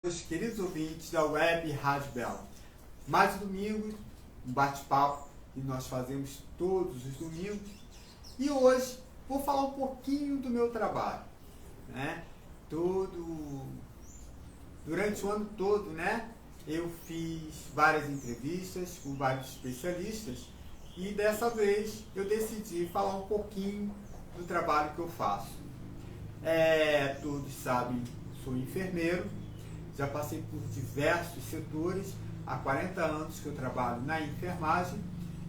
Meus queridos ouvintes da Web Rádio Belo. Mais um domingo, um bate-papo que nós fazemos todos os domingos. E hoje vou falar um pouquinho do meu trabalho, né? Durante o ano todo, né? Eu fiz várias entrevistas com vários especialistas e dessa vez eu decidi falar um pouquinho do trabalho que eu faço. Todos sabem, sou enfermeiro. Já passei por diversos setores, há 40 anos que eu trabalho na enfermagem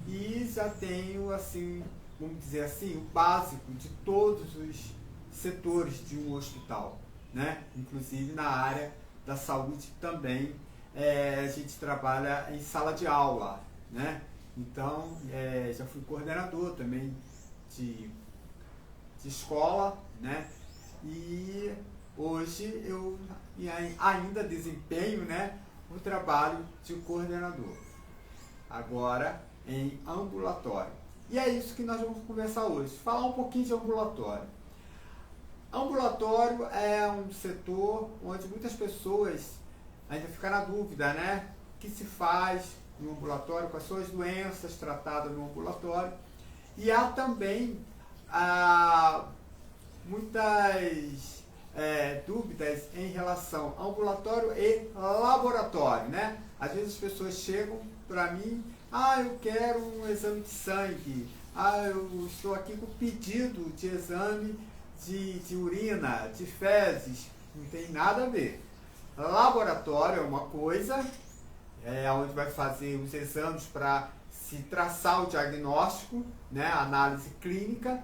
e já tenho, assim, vamos dizer assim, o básico de todos os setores de um hospital, né? Inclusive na área da saúde também, a gente trabalha em sala de aula, né? Então, já fui coordenador também de escola, né? E hoje eu ainda desempenho, né, o trabalho de coordenador, agora em ambulatório. E é isso que nós vamos conversar hoje, falar um pouquinho de ambulatório. Ambulatório é um setor onde muitas pessoas ainda ficam na dúvida, né? O que se faz no ambulatório, quais são as doenças tratadas no ambulatório. E há também muitas dúvidas em relação ao ambulatório e laboratório, né? Às vezes as pessoas chegam para mim, eu quero um exame de sangue, eu estou aqui com pedido de exame de urina, de fezes, não tem nada a ver. Laboratório é uma coisa, onde vai fazer os exames para se traçar o diagnóstico, né? A análise clínica.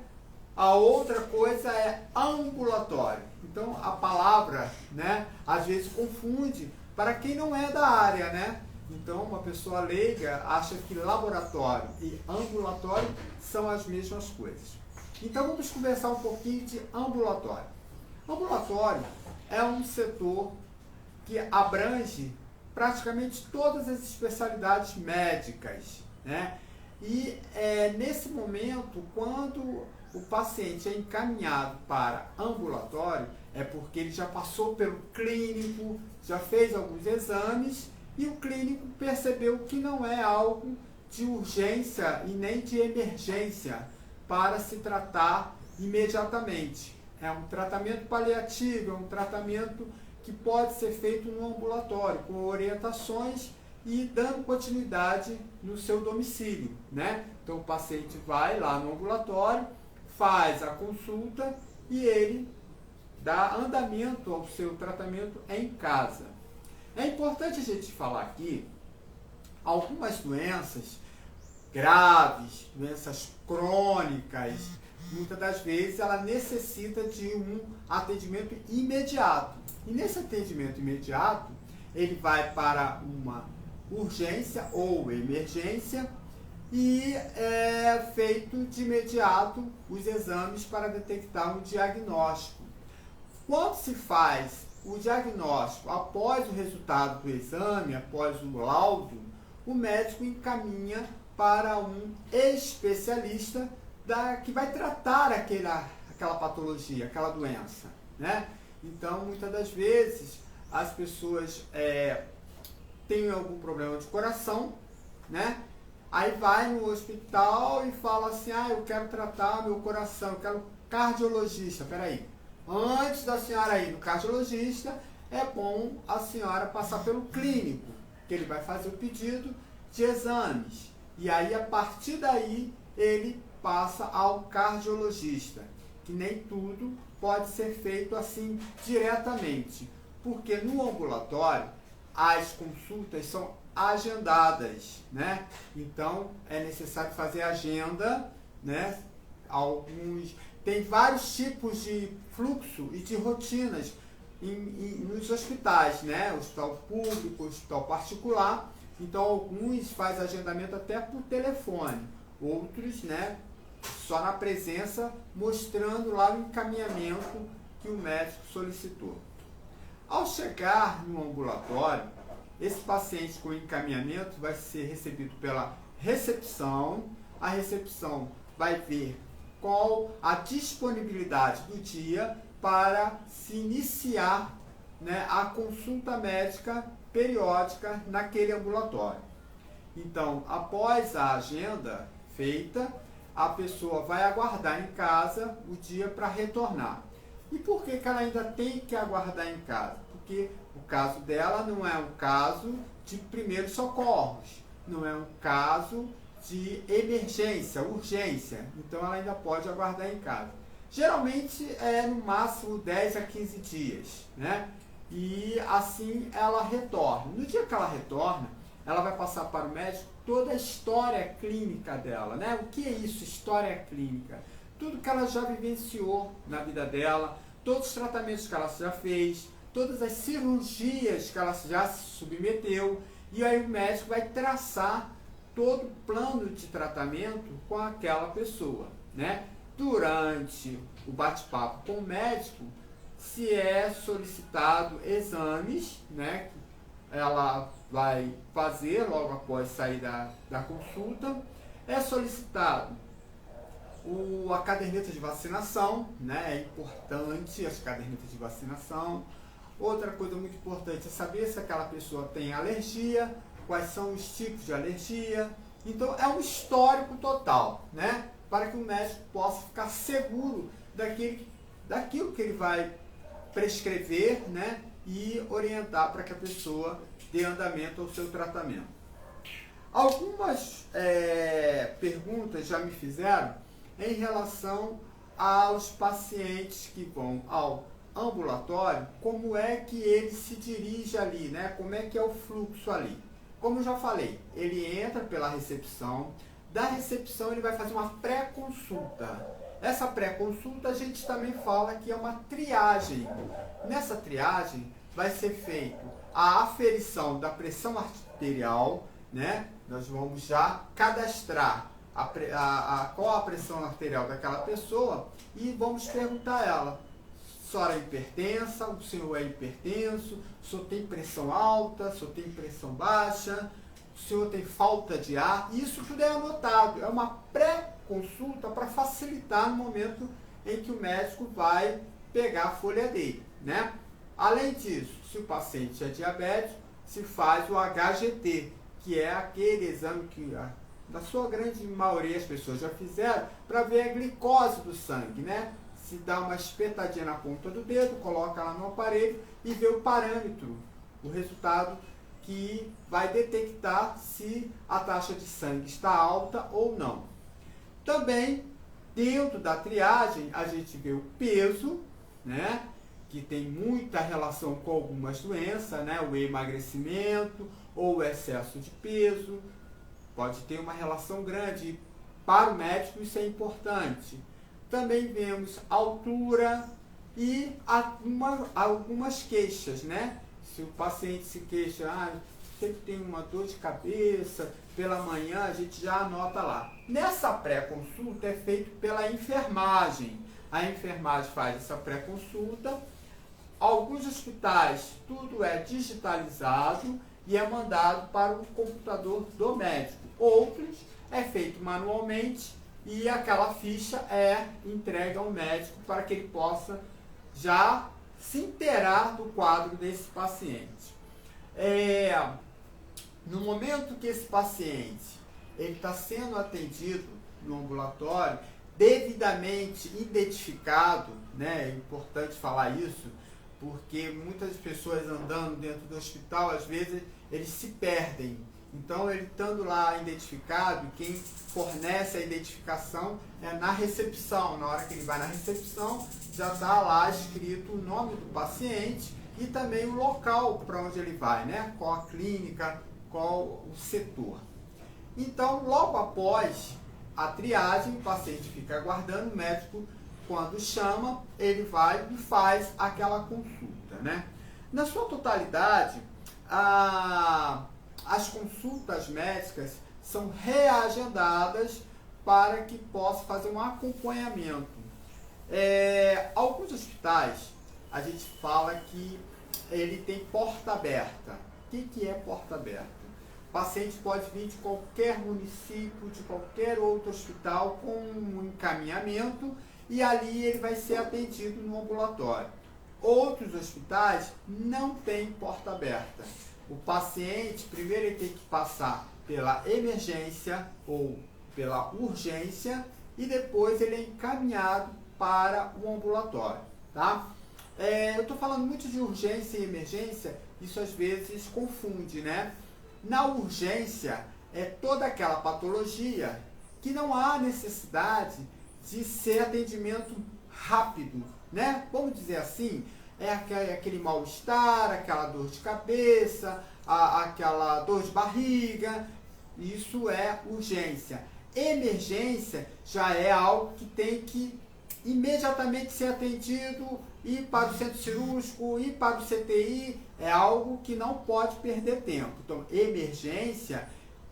A outra coisa é ambulatório. Então a palavra, né, às vezes confunde para quem não é da área, né? Então uma pessoa leiga acha que laboratório e ambulatório são as mesmas coisas. Então vamos conversar um pouquinho de ambulatório. Ambulatório é um setor que abrange praticamente todas as especialidades médicas, né? E nesse momento, quando o paciente é encaminhado para ambulatório, é porque ele já passou pelo clínico, já fez alguns exames e o clínico percebeu que não é algo de urgência e nem de emergência para se tratar imediatamente. É um tratamento paliativo, é um tratamento que pode ser feito no ambulatório, com orientações e dando continuidade no seu domicílio, né? Então o paciente vai lá no ambulatório, faz a consulta e ele dá andamento ao seu tratamento em casa. É importante a gente falar aqui algumas doenças graves, doenças crônicas, muitas das vezes ela necessita de um atendimento imediato. E nesse atendimento imediato, ele vai para uma urgência ou emergência e é feito de imediato os exames para detectar um diagnóstico. Quando se faz o diagnóstico após o resultado do exame, após o laudo, o médico encaminha para um especialista que vai tratar aquela patologia, aquela doença, né? Então, muitas das vezes, as pessoas têm algum problema de coração, né? Aí vai no hospital e fala assim, eu quero tratar meu coração, eu quero cardiologista. Peraí, antes da senhora ir no cardiologista, é bom a senhora passar pelo clínico, que ele vai fazer o pedido de exames. E aí, a partir daí, ele passa ao cardiologista, que nem tudo pode ser feito assim diretamente, porque no ambulatório as consultas são agendadas, né? Então é necessário fazer agenda, né? Tem vários tipos de fluxo e de rotinas nos hospitais, né? Hospital público, hospital particular. Então alguns fazem agendamento até por telefone, outros, né, só na presença, mostrando lá o encaminhamento que o médico solicitou. Ao chegar no ambulatório, esse paciente com encaminhamento vai ser recebido pela recepção. A recepção vai ver qual a disponibilidade do dia para se iniciar né, a consulta médica periódica naquele ambulatório. Então, após a agenda feita, a pessoa vai aguardar em casa o dia para retornar. E por que ela ainda tem que aguardar em casa? Porque o caso dela não é um caso de primeiros socorros, não é um caso de emergência, urgência. Então ela ainda pode aguardar em casa. Geralmente é no máximo 10 a 15 dias, né? E assim ela retorna. No dia que ela retorna, ela vai passar para o médico toda a história clínica dela, né? O que é isso, história clínica? Tudo que ela já vivenciou na vida dela, todos os tratamentos que ela já fez, todas as cirurgias que ela já se submeteu, e aí o médico vai traçar todo o plano de tratamento com aquela pessoa, né? Durante o bate-papo com o médico, se é solicitado exames, né? Ela vai fazer logo após sair da consulta, é solicitado a caderneta de vacinação, né? É importante as cadernetas de vacinação. Outra coisa muito importante é saber se aquela pessoa tem alergia, quais são os tipos de alergia. Então é um histórico total, né? Para que o médico possa ficar seguro daquilo que ele vai prescrever, né? E orientar para que a pessoa dê andamento ao seu tratamento. Algumas perguntas já me fizeram em relação aos pacientes que vão ao ambulatório, como é que ele se dirige ali, né? Como é que é o fluxo ali. Como eu já falei, ele entra pela recepção, da recepção ele vai fazer uma pré-consulta. Essa pré-consulta a gente também fala que é uma triagem. Nessa triagem vai ser feito a aferição da pressão arterial, né? Nós vamos já cadastrar qual a pressão arterial daquela pessoa e vamos perguntar a ela: a senhora é hipertensa, o senhor é hipertenso, o senhor tem pressão alta, o senhor tem pressão baixa, o senhor tem falta de ar. Isso tudo é anotado, é uma pré-consulta para facilitar no momento em que o médico vai pegar a folha dele, né? Além disso, se o paciente é diabético, se faz o HGT, que é aquele exame que, na sua grande maioria, as pessoas já fizeram, para ver a glicose do sangue, né? Se dá uma espetadinha na ponta do dedo, coloca lá no aparelho e vê o parâmetro, o resultado que vai detectar se a taxa de sangue está alta ou não. Também, dentro da triagem, a gente vê o peso, né? Que tem muita relação com algumas doenças, né? O emagrecimento ou o excesso de peso, pode ter uma relação grande. Para o médico isso é importante. Também vemos altura e algumas queixas, né? Se o paciente se queixa, sempre tem uma dor de cabeça, pela manhã a gente já anota lá. Nessa pré-consulta é feito pela enfermagem. A enfermagem faz essa pré-consulta. Alguns hospitais tudo é digitalizado e é mandado para o computador do médico. Outros é feito manualmente e aquela ficha é entregue ao médico para que ele possa já se inteirar do quadro desse paciente. No momento que esse paciente está sendo atendido no ambulatório, devidamente identificado, né? É importante falar isso, porque muitas pessoas andando dentro do hospital, às vezes, eles se perdem. Então, ele estando lá identificado, quem fornece a identificação é na recepção. Na hora que ele vai na recepção, já está lá escrito o nome do paciente e também o local para onde ele vai, né? Qual a clínica, qual o setor. Então, logo após a triagem, o paciente fica aguardando, o médico, quando chama, ele vai e faz aquela consulta, né? Na sua totalidade, as consultas médicas são reagendadas para que possa fazer um acompanhamento. Alguns hospitais, a gente fala que ele tem porta aberta. O que é porta aberta? O paciente pode vir de qualquer município, de qualquer outro hospital com um encaminhamento e ali ele vai ser atendido no ambulatório. Outros hospitais não têm porta aberta. O paciente, primeiro ele tem que passar pela emergência ou pela urgência e depois ele é encaminhado para o ambulatório, tá? Eu estou falando muito de urgência e emergência, isso às vezes confunde, né? Na urgência é toda aquela patologia que não há necessidade de ser atendimento rápido, né? Vamos dizer assim, é aquele mal-estar, aquela dor de cabeça, aquela dor de barriga, isso é urgência. Emergência já é algo que tem que imediatamente ser atendido, ir para o centro cirúrgico, ir para o CTI, é algo que não pode perder tempo. Então, emergência,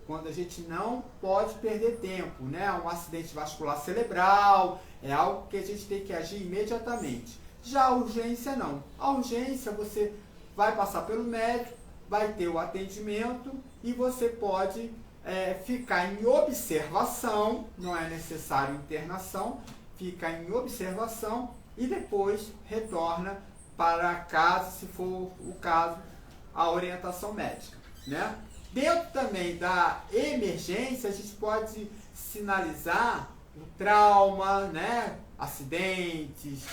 quando a gente não pode perder tempo, né? Um acidente vascular cerebral, é algo que a gente tem que agir imediatamente. Já a urgência não. A urgência você vai passar pelo médico, vai ter o atendimento e você pode ficar em observação, não é necessário internação, fica em observação e depois retorna para casa, se for o caso, a orientação médica, né? Dentro também da emergência, a gente pode sinalizar o trauma, né? Acidentes,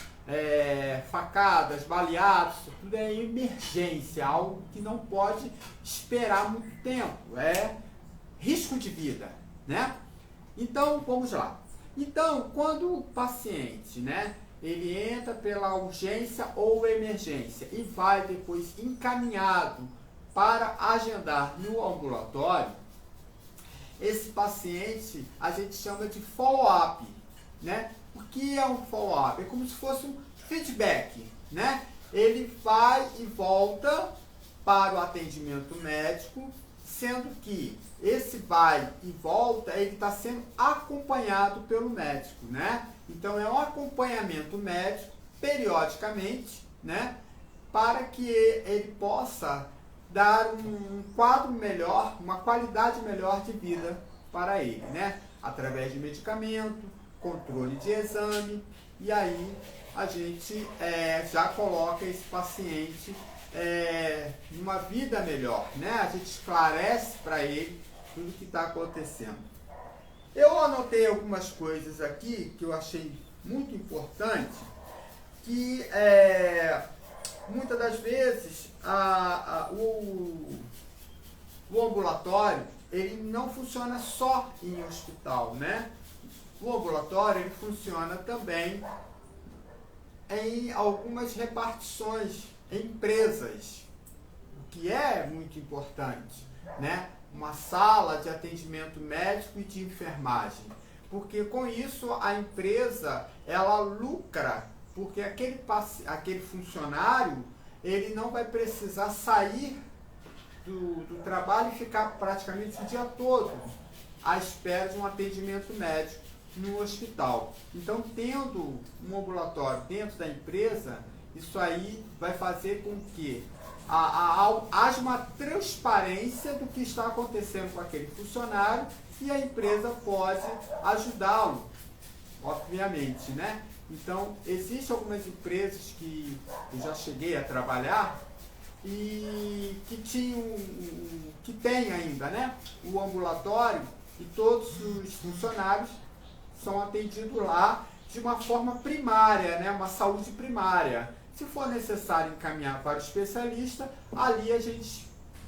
facadas, baleados, tudo é emergência, algo que não pode esperar muito tempo, é risco de vida, né? Então, vamos lá. Então, quando o paciente, né, ele entra pela urgência ou emergência e vai depois encaminhado para agendar no ambulatório, esse paciente a gente chama de follow-up, né? O que é um follow-up? É como se fosse um feedback, né? Ele vai e volta para o atendimento médico, sendo que esse vai e volta, ele está sendo acompanhado pelo médico, né? Então é um acompanhamento médico periodicamente, né? Para que ele possa dar um quadro melhor, uma qualidade melhor de vida para ele, né? Através de medicamento, controle de exame, e aí a gente já coloca esse paciente numa vida melhor, né? A gente esclarece para ele tudo o que está acontecendo. Eu anotei algumas coisas aqui que eu achei muito importante, que muitas das vezes o ambulatório ele não funciona só em hospital, né? O ambulatório ele funciona também em algumas repartições, em empresas, o que é muito importante, né? Uma sala de atendimento médico e de enfermagem, porque com isso a empresa ela lucra, porque aquele funcionário ele não vai precisar sair do trabalho e ficar praticamente o dia todo à espera de um atendimento médico no hospital. Então, tendo um ambulatório dentro da empresa, isso aí vai fazer com que haja uma transparência do que está acontecendo com aquele funcionário e a empresa pode ajudá-lo, obviamente, né? Então, existem algumas empresas que eu já cheguei a trabalhar e que tem ainda, né? O ambulatório e todos os funcionários são atendidos lá de uma forma primária, né? Uma saúde primária. Se for necessário encaminhar para o especialista, ali a gente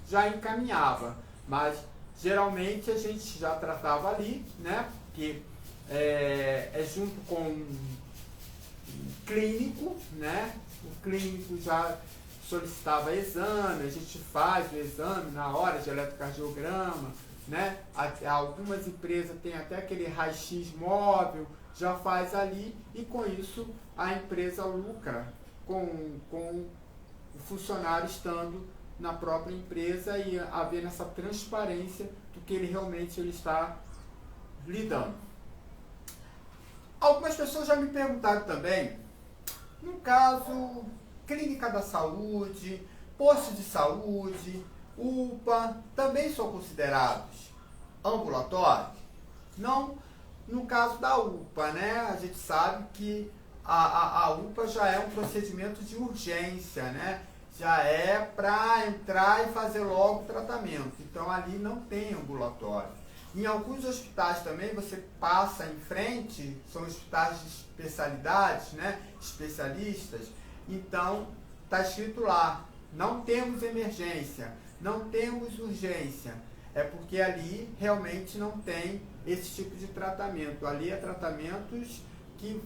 já encaminhava, mas geralmente a gente já tratava ali, né? Porque é junto com um clínico, né? O clínico já solicitava exame, a gente faz o exame na hora de eletrocardiograma, né? Algumas empresas têm até aquele raio-x móvel, já faz ali e com isso a empresa lucra com o funcionário estando na própria empresa e havendo essa transparência do que ele realmente está lidando. Algumas pessoas já me perguntaram também, no caso, clínica da saúde, posto de saúde, UPA, também são considerados ambulatórios? Não, no caso da UPA, né? A gente sabe que a UPA já é um procedimento de urgência, né? Já é para entrar e fazer logo o tratamento. Então ali não tem ambulatório. Em alguns hospitais também você passa em frente, são hospitais de especialidades, né? Especialistas. Então está escrito lá, não temos emergência, não temos urgência. É porque ali realmente não tem esse tipo de tratamento. Ali é tratamentos que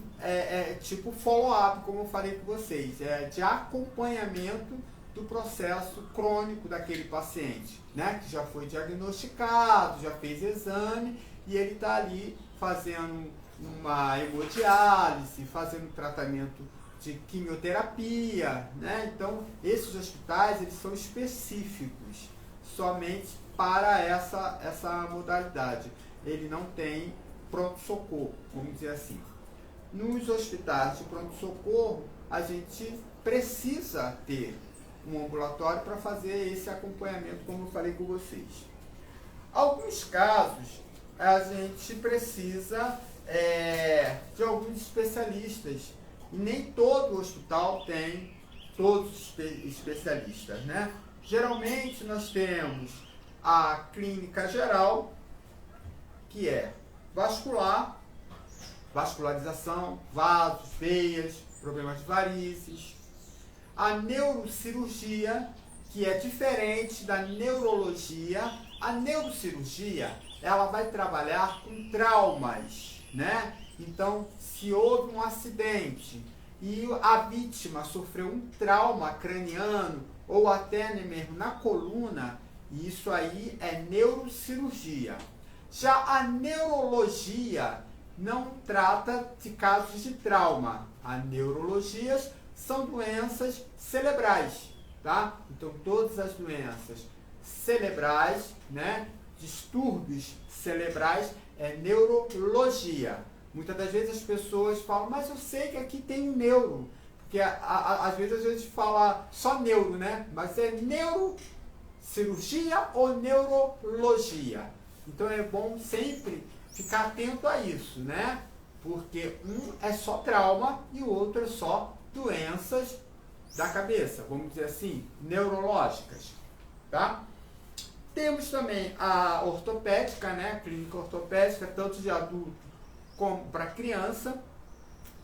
tipo follow-up, como eu falei com vocês, é de acompanhamento do processo crônico daquele paciente, né? Que já foi diagnosticado, já fez exame e ele está ali fazendo uma hemodiálise, fazendo tratamento de quimioterapia, né? Então, esses hospitais, eles são específicos somente para essa modalidade. Ele não tem pronto-socorro, vamos dizer assim. Nos hospitais de pronto-socorro, a gente precisa ter um ambulatório para fazer esse acompanhamento, como eu falei com vocês. Alguns casos, a gente precisa de alguns especialistas, e nem todo hospital tem todos os especialistas, né? Geralmente nós temos a clínica geral, que é vascularização, vasos, veias, problemas de varizes. A neurocirurgia, que é diferente da neurologia. A neurocirurgia, ela vai trabalhar com traumas, né? Então, se houve um acidente e a vítima sofreu um trauma craniano ou até mesmo na coluna, isso aí é neurocirurgia. Já a neurologia não trata de casos de trauma. As neurologias são doenças cerebrais, tá? Então todas as doenças cerebrais, né, distúrbios cerebrais, é neurologia. Muitas das vezes as pessoas falam, mas eu sei que aqui tem um neuro, porque às vezes a gente fala só neuro, né? Mas é neurocirurgia ou neurologia. Então é bom sempre ficar atento a isso, né? Porque um é só trauma e o outro é só doenças da cabeça, vamos dizer assim, neurológicas, tá? Temos também a ortopédica, né? A clínica ortopédica, tanto de adulto como para criança.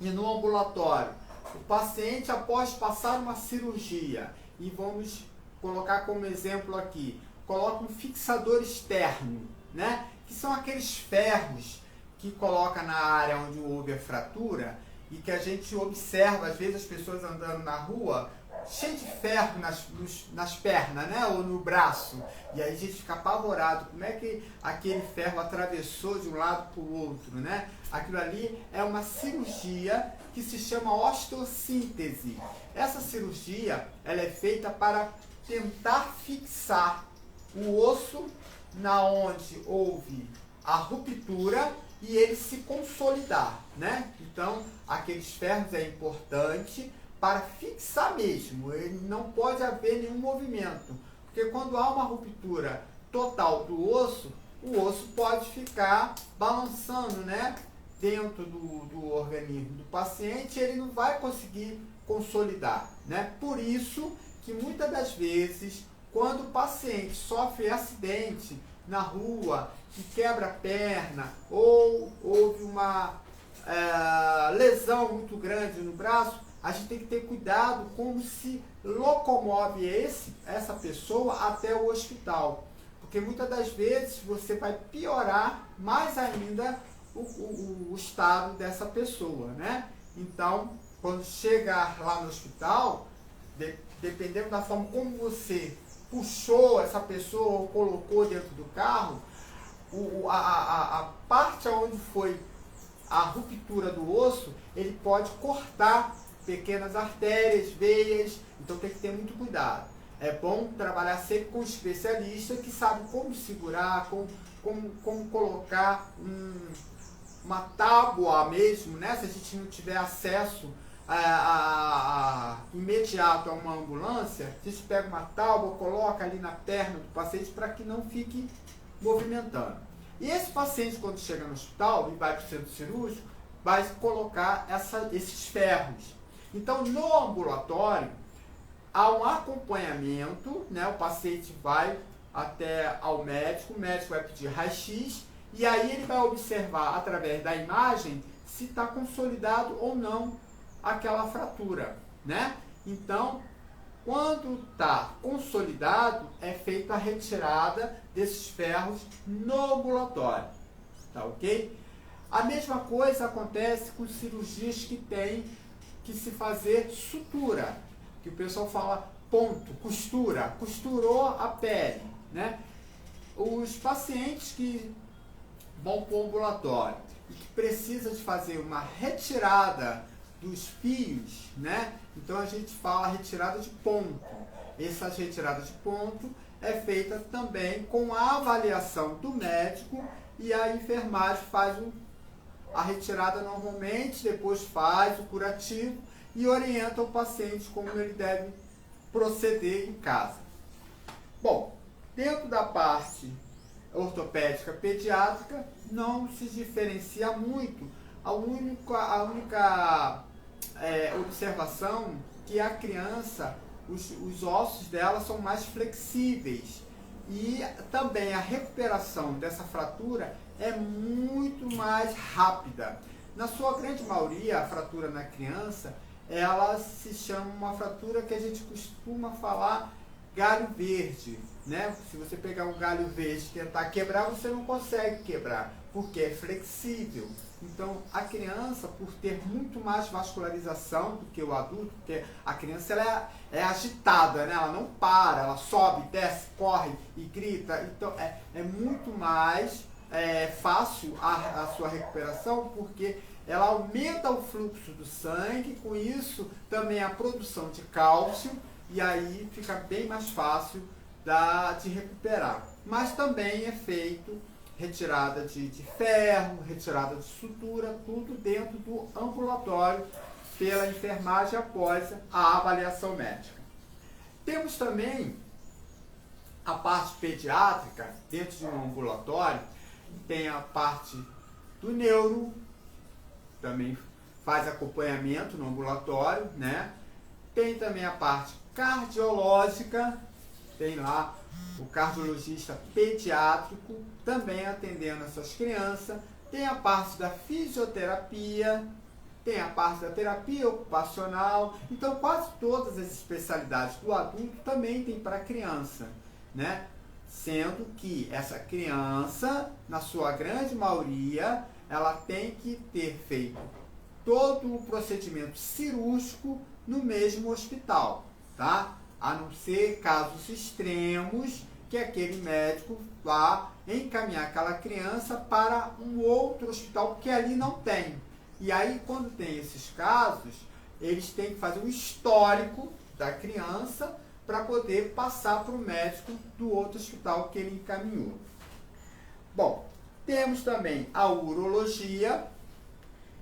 E no ambulatório, o paciente após passar uma cirurgia, e vamos colocar como exemplo aqui, coloca um fixador externo, né? Que são aqueles ferros que coloca na área onde houve a fratura e que a gente observa, às vezes, as pessoas andando na rua, cheio de ferro nas pernas, né? Ou no braço. E aí a gente fica apavorado. Como é que aquele ferro atravessou de um lado para o outro, né? Aquilo ali é uma cirurgia que se chama osteossíntese. Essa cirurgia, ela é feita para tentar fixar o osso na onde houve a ruptura e ele se consolidar, né? Então, aqueles ferros é importante para fixar mesmo, ele não pode haver nenhum movimento, porque quando há uma ruptura total do osso, o osso pode ficar balançando, né? Dentro do organismo do paciente, ele não vai conseguir consolidar, né? Por isso que muitas das vezes, quando o paciente sofre acidente na rua, que quebra a perna, ou houve uma lesão muito grande no braço, a gente tem que ter cuidado como se locomove essa pessoa até o hospital. Porque muitas das vezes você vai piorar mais ainda o estado dessa pessoa, né? Então, quando chegar lá no hospital, dependendo da forma como você puxou essa pessoa ou colocou dentro do carro, a parte onde foi a ruptura do osso, ele pode cortar pequenas artérias, veias, então tem que ter muito cuidado. É bom trabalhar sempre com um especialista que sabe como segurar, como colocar uma tábua mesmo, né? Se a gente não tiver acesso imediato a uma ambulância, a gente pega uma tábua, coloca ali na perna do paciente para que não fique movimentando. E esse paciente, quando chega no hospital e vai para o centro cirúrgico, vai colocar esses ferros. Então, no ambulatório, há um acompanhamento, né? O paciente vai até ao médico, o médico vai pedir raio-x, e aí ele vai observar através da imagem se está consolidado ou não aquela fratura, né? Então, quando está consolidado, é feita a retirada desses ferros no ambulatório, tá ok? A mesma coisa acontece com cirurgias que tem que se fazer sutura, que o pessoal fala ponto, costura, costurou a pele, né? Os pacientes que vão para o ambulatório e que precisa de fazer uma retirada dos fios, né? Então a gente fala retirada de ponto. Essa retirada de ponto é feita também com a avaliação do médico, e a enfermagem faz a retirada normalmente, depois faz o curativo e orienta o paciente como ele deve proceder em casa. Bom, dentro da parte ortopédica pediátrica não se diferencia muito. A única observação que a criança, os ossos dela são mais flexíveis, e também a recuperação dessa fratura é muito mais rápida. Na sua grande maioria, a fratura na criança, ela se chama uma fratura que a gente costuma falar galho verde, né? Se você pegar um galho verde e tentar quebrar, você não consegue quebrar, porque é flexível. Então, a criança, por ter muito mais vascularização do que o adulto, porque a criança ela é agitada, né? Ela não para, ela sobe, desce, corre e grita. Então, é muito mais fácil a sua recuperação, porque ela aumenta o fluxo do sangue, com isso também a produção de cálcio, e aí fica bem mais fácil de recuperar. Mas também é feito retirada de ferro, retirada de sutura, tudo dentro do ambulatório pela enfermagem após a avaliação médica. Temos também a parte pediátrica, dentro de um ambulatório, tem a parte do neuro, também faz acompanhamento no ambulatório, né? Tem também a parte cardiológica, tem lá o cardiologista pediátrico também atendendo essas crianças. Tem a parte da fisioterapia, tem a parte da terapia ocupacional. Então, quase todas as especialidades do adulto também tem para a criança, né? Sendo que essa criança, na sua grande maioria, ela tem que ter feito todo o procedimento cirúrgico no mesmo hospital, tá? A não ser casos extremos, que aquele médico vá encaminhar aquela criança para um outro hospital que ali não tem. E aí, quando tem esses casos, eles têm que fazer um histórico da criança para poder passar para o médico do outro hospital que ele encaminhou. Bom, temos também a urologia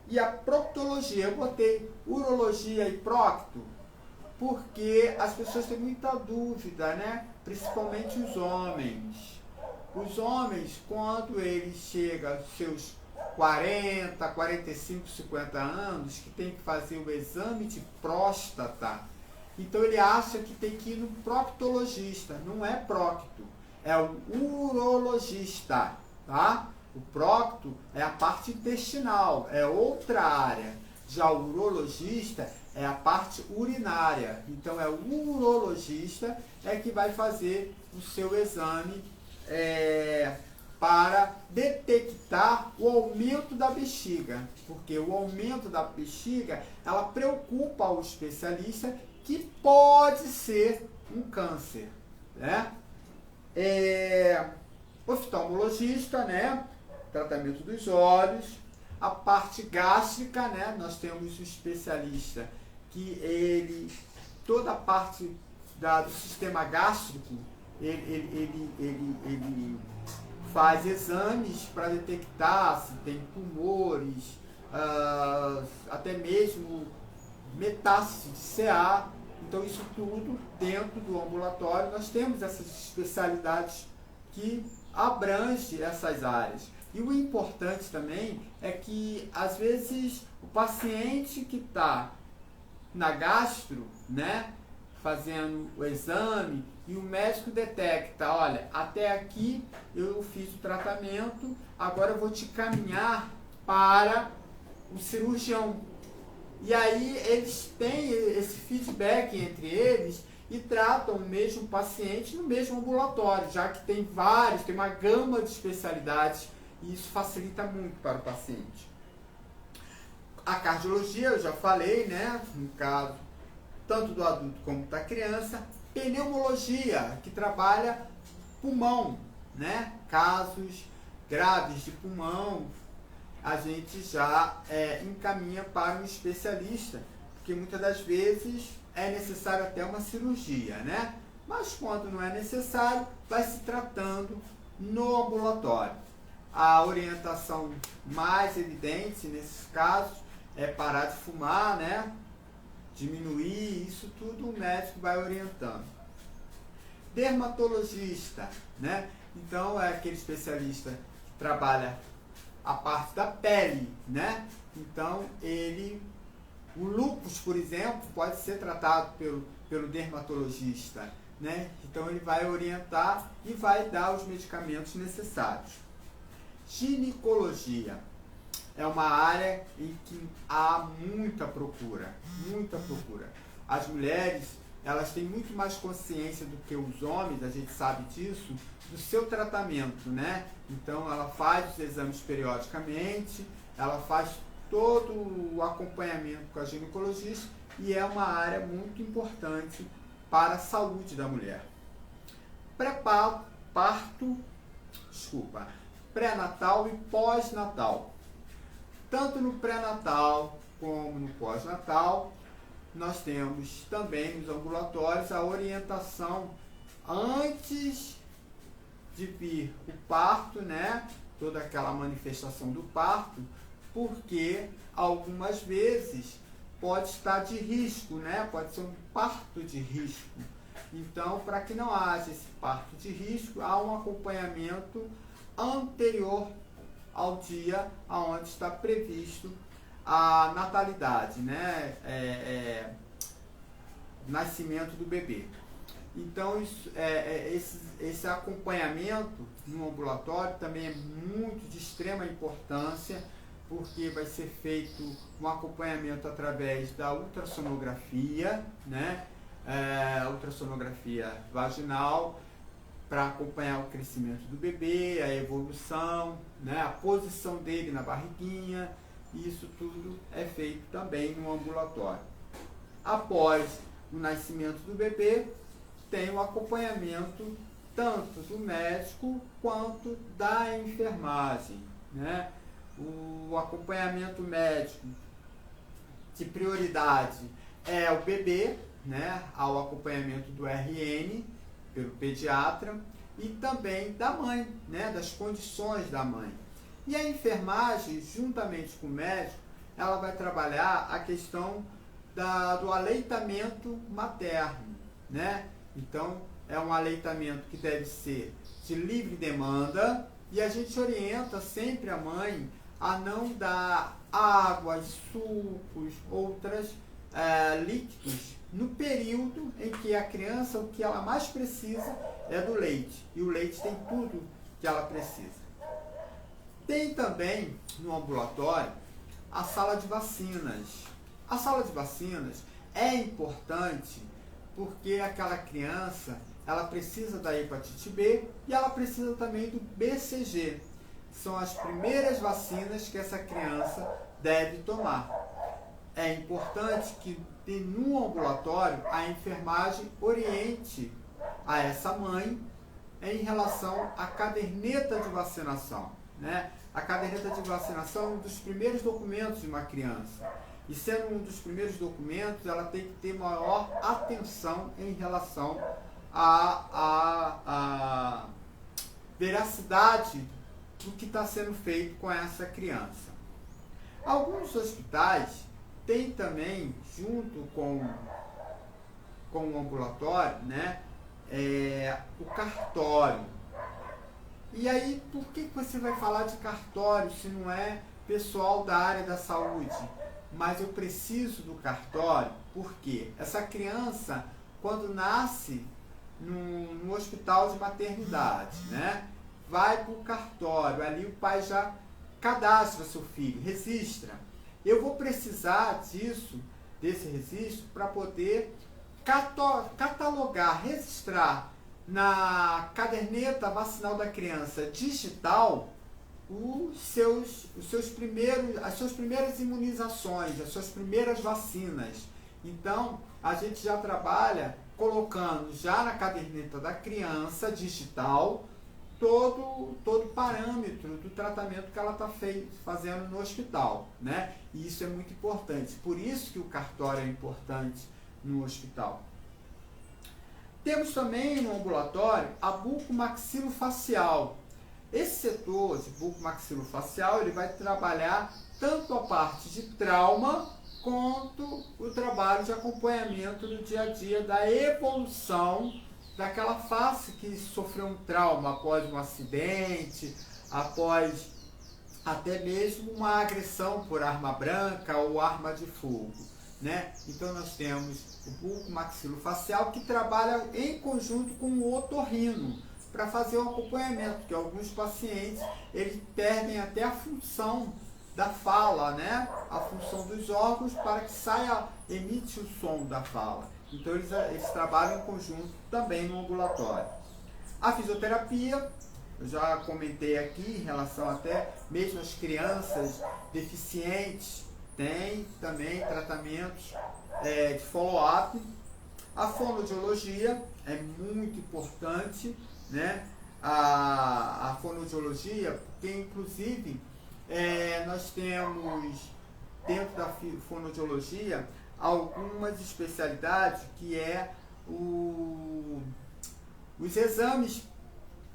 e a proctologia. Eu botei urologia e procto porque as pessoas têm muita dúvida, né? Principalmente os homens. Os homens, quando eles chegam aos seus 40, 45, 50 anos, que tem que fazer o exame de próstata, então ele acha que tem que ir no proctologista. Não é procto, é o urologista, tá? O procto é a parte intestinal, é outra área. Já o urologista é a parte urinária. Então é o urologista que vai fazer o seu exame para detectar o aumento da bexiga, porque o aumento da bexiga, ela preocupa o especialista, que pode ser um câncer, né? Oftalmologista, né? Tratamento dos olhos. A parte gástrica, né? Nós temos um especialista que toda a parte do sistema gástrico, ele faz exames para detectar se tem tumores, até mesmo metástase de CA. Então, isso tudo dentro do ambulatório. Nós temos essas especialidades que abrange essas áreas. E o importante também é que, às vezes, o paciente que está na gastro, né, fazendo o exame, e o médico detecta, olha, até aqui eu fiz o tratamento, agora eu vou te caminhar para o cirurgião. E aí eles têm esse feedback entre eles e tratam o mesmo paciente no mesmo ambulatório, já que tem uma gama de especialidades, e isso facilita muito para o paciente. A cardiologia, eu já falei, né, no caso tanto do adulto como da criança. Pneumologia, que trabalha pulmão, né, casos graves de pulmão, a gente já encaminha para um especialista, porque muitas das vezes é necessário até uma cirurgia, né? Mas quando não é necessário, vai se tratando no ambulatório. A orientação mais evidente nesses casos é parar de fumar, né? Diminuir, isso tudo o médico vai orientando. Dermatologista, né? Então é aquele especialista que trabalha a parte da pele, né? Então o lúpus, por exemplo, pode ser tratado pelo dermatologista, né? Então ele vai orientar e vai dar os medicamentos necessários. Ginecologia é uma área em que há muita procura, muita procura. As mulheres, elas têm muito mais consciência do que os homens, a gente sabe disso, do seu tratamento, né? Então ela faz os exames periodicamente, ela faz todo o acompanhamento com a ginecologista, e é uma área muito importante para a saúde da mulher. Pré-natal e pós-natal. Tanto no pré-natal como no pós-natal, nós temos também nos ambulatórios a orientação antes de vir o parto, né? Toda aquela manifestação do parto, porque algumas vezes pode estar de risco, né? Pode ser um parto de risco. Então, para que não haja esse parto de risco, há um acompanhamento anterior ao dia onde está previsto a natalidade, né? Nascimento do bebê. Então, esse acompanhamento no ambulatório também é muito de extrema importância, porque vai ser feito um acompanhamento através da ultrassonografia, né? Ultrassonografia vaginal, para acompanhar o crescimento do bebê, a evolução, né? A posição dele na barriguinha. Isso tudo é feito também no ambulatório. Após o nascimento do bebê, tem o acompanhamento tanto do médico quanto da enfermagem, né? O acompanhamento médico de prioridade é o bebê, né? Ao acompanhamento do RN pelo pediatra, e também da mãe, né? Das condições da mãe. E a enfermagem, juntamente com o médico, ela vai trabalhar a questão do aleitamento materno, né? Então, é um aleitamento que deve ser de livre demanda, e a gente orienta sempre a mãe a não dar águas, sucos, outros líquidos no período em que a criança, o que ela mais precisa é do leite. E o leite tem tudo que ela precisa. Tem também no ambulatório a sala de vacinas. A sala de vacinas é importante porque aquela criança, ela precisa da hepatite B e ela precisa também do BCG. São as primeiras vacinas que essa criança deve tomar. É importante que no ambulatório a enfermagem oriente a essa mãe em relação à caderneta de vacinação, né? A caderneta de vacinação é um dos primeiros documentos de uma criança. E sendo um dos primeiros documentos, ela tem que ter maior atenção em relação à veracidade do que está sendo feito com essa criança. Alguns hospitais têm também, junto com o ambulatório, né, o cartório. E aí, por que você vai falar de cartório se não é pessoal da área da saúde? Mas eu preciso do cartório porque essa criança, quando nasce no hospital de maternidade, né, vai para o cartório, ali o pai já cadastra seu filho, registra. Eu vou precisar desse registro, para poder catalogar, registrar na caderneta vacinal da criança digital as suas primeiras imunizações, as suas primeiras vacinas. Então, a gente já trabalha colocando já na caderneta da criança digital todo parâmetro do tratamento que ela está fazendo no hospital, né? E isso é muito importante. Por isso que o cartório é importante no hospital. Temos também no ambulatório a bucomaxilofacial. Esse setor de bucomaxilofacial, ele vai trabalhar tanto a parte de trauma quanto o trabalho de acompanhamento no dia a dia da evolução daquela face que sofreu um trauma após um acidente, após até mesmo uma agressão por arma branca ou arma de fogo, né? Então nós temos o bucomaxilofacial que trabalha em conjunto com o otorrino para fazer o acompanhamento, porque alguns pacientes eles perdem até a função da fala, né? A função dos órgãos para que emite o som da fala. Então eles trabalham em conjunto também no ambulatório. A fisioterapia, eu já comentei aqui em relação até mesmo às crianças deficientes, tem também tratamentos de follow-up. A fonoaudiologia é muito importante, né? A fonoaudiologia, porque inclusive nós temos dentro da fonoaudiologia algumas especialidades que os exames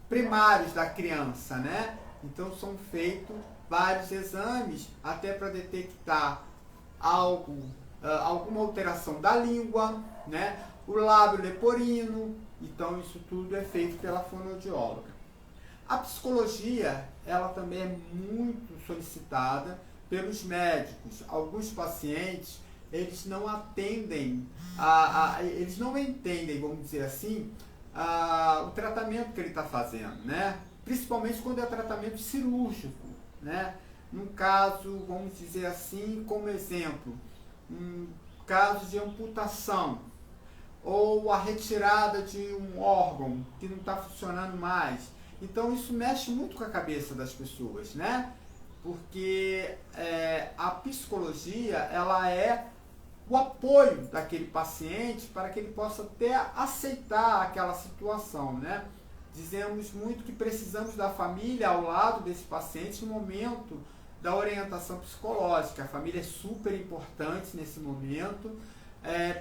primários da criança, né? Então são feitos vários exames até para detectar alguma alteração da língua, né? O lábio leporino, então isso tudo é feito pela fonoaudióloga. A psicologia, ela também é muito solicitada pelos médicos. Alguns pacientes, eles não atendem, eles não entendem, vamos dizer assim, o tratamento que ele está fazendo, né? Principalmente quando é tratamento cirúrgico, né? Num caso, vamos dizer assim, como exemplo, um caso de amputação ou a retirada de um órgão que não está funcionando mais. Então isso mexe muito com a cabeça das pessoas, né? Porque a psicologia, ela é o apoio daquele paciente para que ele possa até aceitar aquela situação, né? Dizemos muito que precisamos da família ao lado desse paciente no momento da orientação psicológica. A família é super importante nesse momento,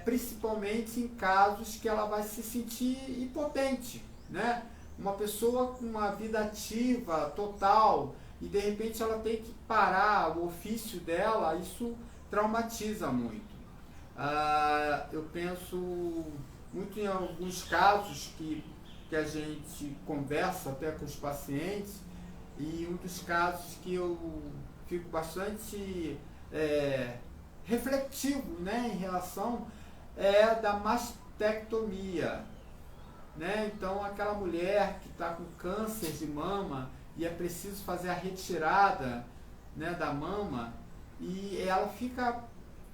principalmente em casos que ela vai se sentir impotente, né? Uma pessoa com uma vida ativa, total, e de repente ela tem que parar o ofício dela, isso traumatiza muito. Eu penso muito em alguns casos que a gente conversa até com os pacientes, e um dos casos que eu fico bastante reflexivo, né, em relação da mastectomia, né? Então aquela mulher que está com câncer de mama e é preciso fazer a retirada, né, da mama, e ela fica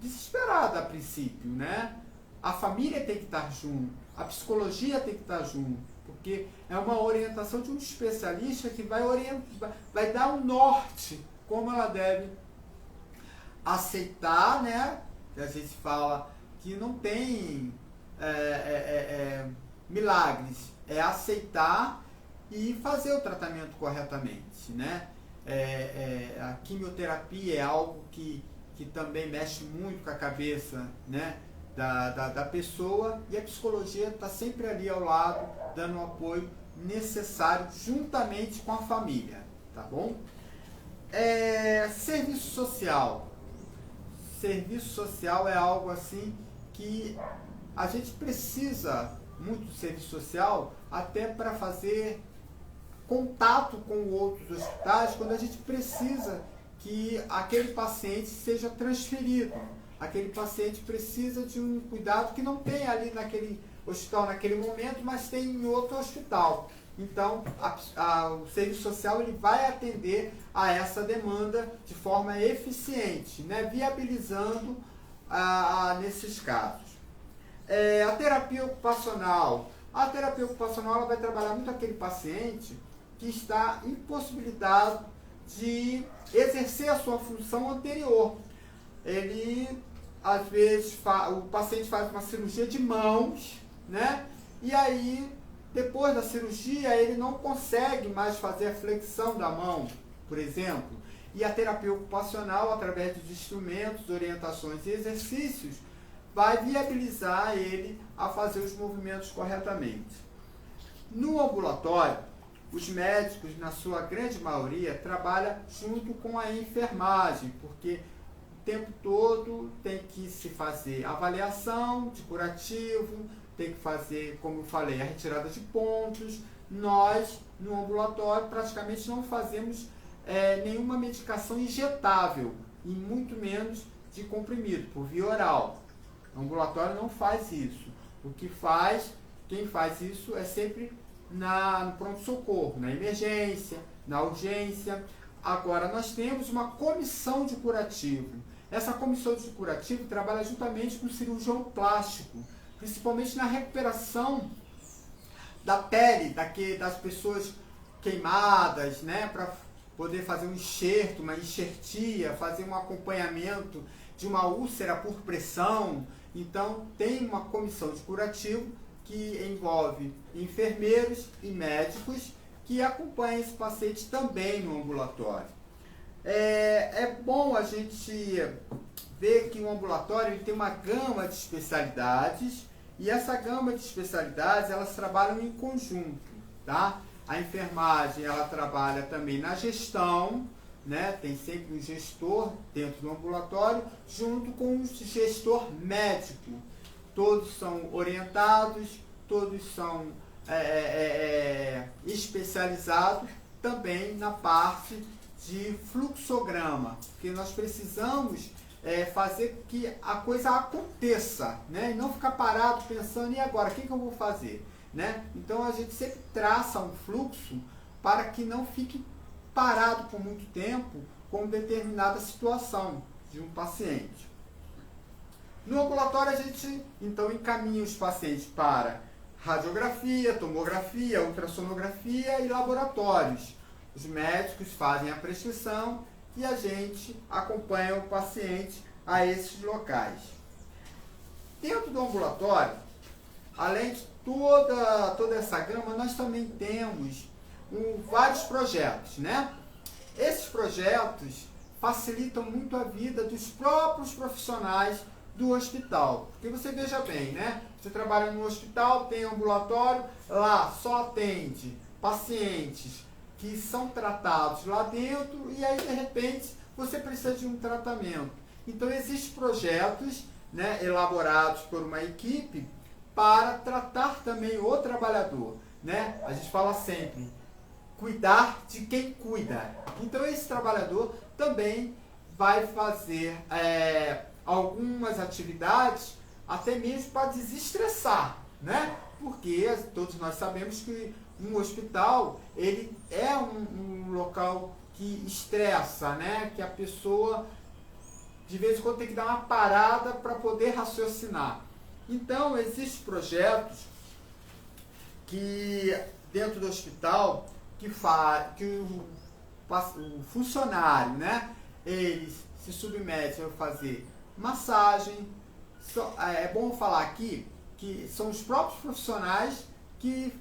desesperada a princípio, né? A família tem que estar junto, a psicologia tem que estar junto, porque é uma orientação de um especialista que vai dar um norte, como ela deve aceitar, né? A gente fala que não tem milagres, é aceitar e fazer o tratamento corretamente, né? A quimioterapia é algo que também mexe muito com a cabeça, né, da pessoa, e a psicologia está sempre ali ao lado, dando o apoio necessário juntamente com a família, tá bom? Serviço social. Serviço social é algo assim que a gente precisa muito do serviço social até para fazer contato com outros hospitais quando a gente precisa que aquele paciente seja transferido. Aquele paciente precisa de um cuidado que não tem ali naquele hospital naquele momento, mas tem em outro hospital. Então, o serviço social ele vai atender a essa demanda de forma eficiente, né? Viabilizando nesses casos. A terapia ocupacional. A terapia ocupacional ela vai trabalhar muito aquele paciente que está impossibilitado de exercer a sua função anterior. Ele, às vezes, o paciente faz uma cirurgia de mãos, né? E aí, depois da cirurgia, ele não consegue mais fazer a flexão da mão, por exemplo. E a terapia ocupacional, através dos instrumentos, orientações e exercícios, vai viabilizar ele a fazer os movimentos corretamente. No ambulatório, os médicos, na sua grande maioria, trabalham junto com a enfermagem, porque o tempo todo tem que se fazer avaliação de curativo, tem que fazer, como eu falei, a retirada de pontos. Nós, no ambulatório, praticamente não fazemos nenhuma medicação injetável, e muito menos de comprimido, por via oral. O ambulatório não faz isso. Quem faz isso é sempre no pronto-socorro, na emergência, na urgência. Agora, nós temos uma comissão de curativo. Essa comissão de curativo trabalha juntamente com o cirurgião plástico, principalmente na recuperação da pele das pessoas queimadas, né, para poder fazer um enxerto, uma enxertia, fazer um acompanhamento de uma úlcera por pressão. Então, tem uma comissão de curativo que envolve enfermeiros e médicos que acompanham esse paciente também no ambulatório. É bom a gente ver que o ambulatório ele tem uma gama de especialidades, e essa gama de especialidades elas trabalham em conjunto, tá? A enfermagem ela trabalha também na gestão, né? Tem sempre um gestor dentro do ambulatório, junto com o gestor médico. Todos são orientados, todos são especializados também na parte de fluxograma, porque nós precisamos fazer que a coisa aconteça, né? E não ficar parado pensando, e agora, o que eu vou fazer? Né? Então a gente sempre traça um fluxo para que não fique parado por muito tempo com determinada situação de um paciente. No ambulatório a gente então encaminha os pacientes para radiografia, tomografia, ultrassonografia e laboratórios. Os médicos fazem a prescrição e a gente acompanha o paciente a esses locais. Dentro do ambulatório, além de toda essa gama, nós também temos vários projetos, né? Esses projetos facilitam muito a vida dos próprios profissionais do hospital. Porque você veja bem, né? Você trabalha no hospital, tem ambulatório, lá só atende pacientes que são tratados lá dentro, e aí de repente você precisa de um tratamento. Então existem projetos, né, elaborados por uma equipe para tratar também o trabalhador, né? A gente fala sempre, cuidar de quem cuida. Então esse trabalhador também vai fazer algumas atividades até mesmo para desestressar, né? Porque todos nós sabemos que um hospital ele é um local que estressa, né? Que a pessoa de vez em quando tem que dar uma parada para poder raciocinar. Então existem projetos que dentro do hospital que o funcionário, né, ele se submete a fazer massagem. É bom falar aqui que são os próprios profissionais que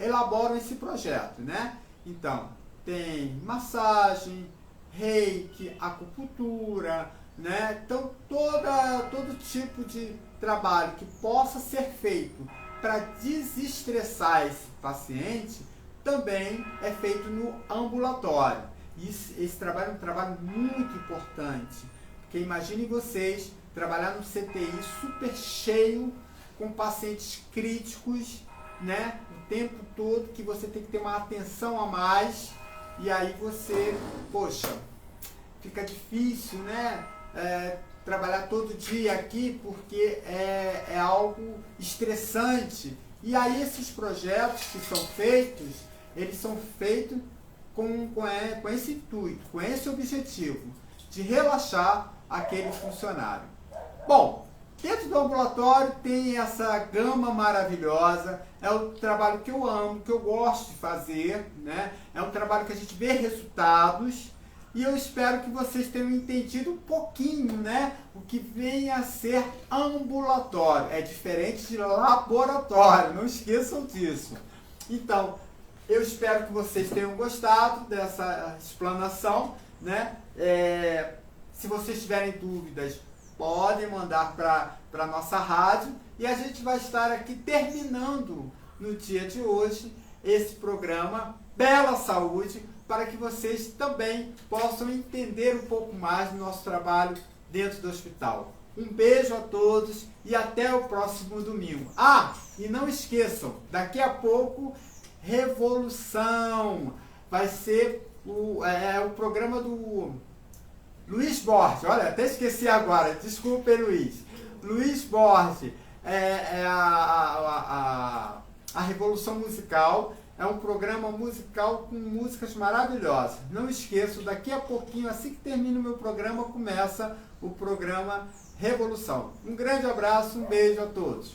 elaboram esse projeto, né? Então, tem massagem, reiki, acupuntura, né? Então, todo tipo de trabalho que possa ser feito para desestressar esse paciente também é feito no ambulatório. Esse trabalho é um trabalho muito importante, porque imaginem vocês trabalhar no CTI super cheio, com pacientes críticos, né, o tempo todo que você tem que ter uma atenção a mais, e aí você, poxa, fica difícil, né? Trabalhar todo dia aqui, porque é algo estressante. E aí esses projetos que são feitos, eles são feitos com esse intuito, com esse objetivo, de relaxar aquele funcionário. Bom, dentro do ambulatório tem essa gama maravilhosa, é o trabalho que eu amo, que eu gosto de fazer, né? É um trabalho que a gente vê resultados, e eu espero que vocês tenham entendido um pouquinho, né, o que vem a ser ambulatório. É diferente de laboratório, não esqueçam disso. Então, eu espero que vocês tenham gostado dessa explanação, né? Se vocês tiverem dúvidas, podem mandar para a nossa rádio, e a gente vai estar aqui terminando no dia de hoje esse programa Bela Saúde, para que vocês também possam entender um pouco mais do nosso trabalho dentro do hospital. Um beijo a todos e até o próximo domingo. E não esqueçam, daqui a pouco, Revolução. Vai ser o programa do Luiz Borges. Olha, até esqueci agora, desculpe, Luiz. Luiz Borges, a Revolução Musical. É um programa musical com músicas maravilhosas. Não esqueçam, daqui a pouquinho, assim que termina o meu programa, começa o programa Revolução. Um grande abraço, um beijo a todos.